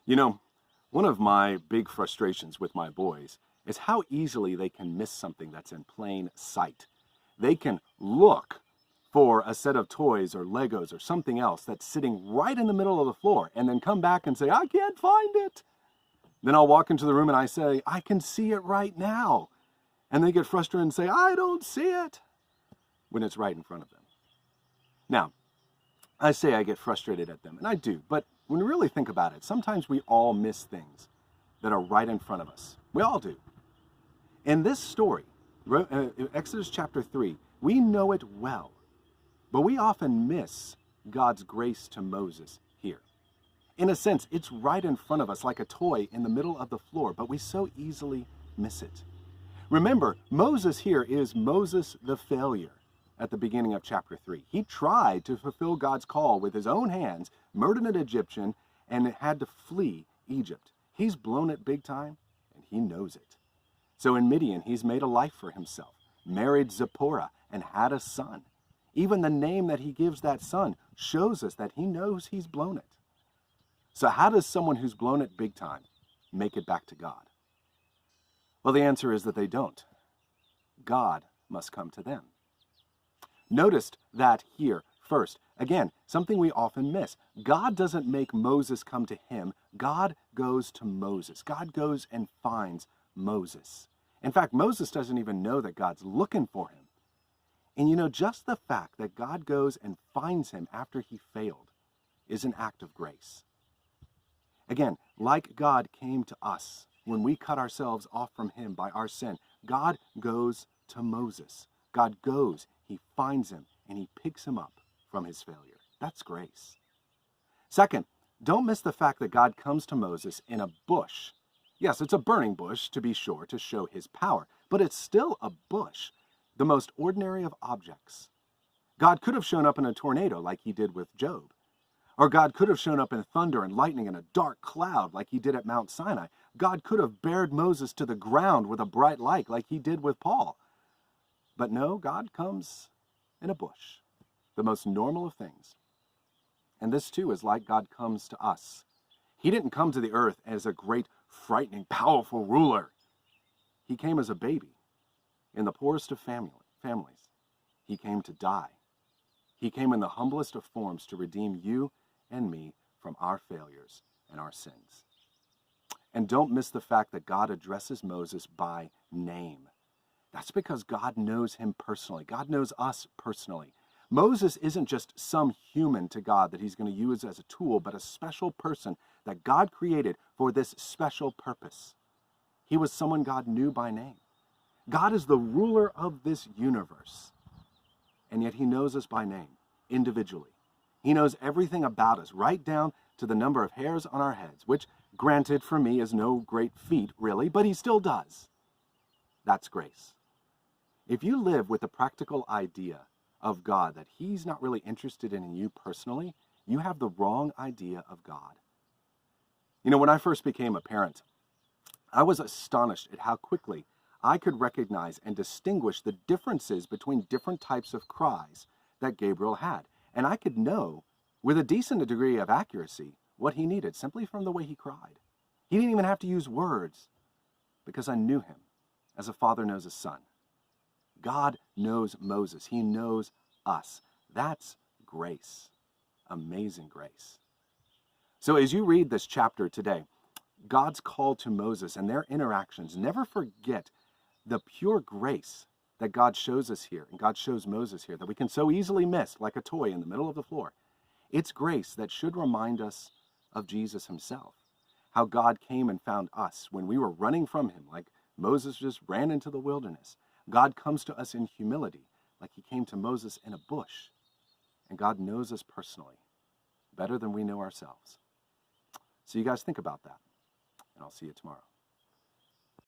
You know, one of my big frustrations with my boys is how easily they can miss something that's in plain sight. They can look for a set of toys or Legos or something else that's sitting right in the middle of the floor and then come back and say, I can't find it. Then I'll walk into the room and I say, I can see it right now. And they get frustrated and say, I don't see it, when it's right in front of them. Now, I say I get frustrated at them, and I do, but when we really think about it, sometimes we all miss things that are right in front of us. We all do. In this story, Exodus chapter 3, we know it well, but we often miss God's grace to Moses here. In a sense, it's right in front of us like a toy in the middle of the floor, but we so easily miss it. Remember, Moses here is Moses the failure at the beginning of chapter 3. He tried to fulfill God's call with his own hands, murdered an Egyptian, and had to flee Egypt. He's blown it big time, and he knows it. So in Midian, he's made a life for himself, married Zipporah, and had a son. Even the name that he gives that son shows us that he knows he's blown it. So how does someone who's blown it big time make it back to God? Well, the answer is that they don't. God must come to them. Notice that here, first, again, something we often miss. God doesn't make Moses come to him. God goes to Moses. God goes and finds Moses. In fact, Moses doesn't even know that God's looking for him. And you know, just the fact that God goes and finds him after he failed is an act of grace. Again, like God came to us when we cut ourselves off from him by our sin, God goes to Moses. God goes, he finds him, and he picks him up from his failure. That's grace. Second, don't miss the fact that God comes to Moses in a bush. Yes, it's a burning bush, to be sure, to show his power, but it's still a bush, the most ordinary of objects. God could have shown up in a tornado like he did with Job. Or God could have shown up in thunder and lightning in a dark cloud like he did at Mount Sinai. God could have bared Moses to the ground with a bright light like he did with Paul. But no, God comes in a bush, the most normal of things. And this too is like God comes to us. He didn't come to the earth as a great, frightening, powerful ruler. He came as a baby in the poorest of families. He came to die. He came in the humblest of forms to redeem you and me from our failures and our sins. And don't miss the fact that God addresses Moses by name. That's because God knows him personally. God knows us personally. Moses isn't just some human to God that he's going to use as a tool, but a special person that God created for this special purpose. He was someone God knew by name. God is the ruler of this universe, and yet he knows us by name, individually. He knows everything about us, right down to the number of hairs on our heads, which, granted, for me is no great feat, really, but he still does. That's grace. If you live with the practical idea of God that he's not really interested in you personally, you have the wrong idea of God. You know, when I first became a parent, I was astonished at how quickly I could recognize and distinguish the differences between different types of cries that Gabriel had. And I could know, with a decent degree of accuracy, what he needed simply from the way he cried. He didn't even have to use words, because I knew him as a father knows a son. God knows Moses. He knows us. That's grace. Amazing grace. So as you read this chapter today, God's call to Moses and their interactions, never forget the pure grace that God shows us here and God shows Moses here that we can so easily miss like a toy in the middle of the floor. It's grace that should remind us of Jesus himself, how God came and found us when we were running from him like Moses just ran into the wilderness. God comes to us in humility like he came to Moses in a bush. And God knows us personally better than we know ourselves. So you guys think about that, and I'll see you tomorrow.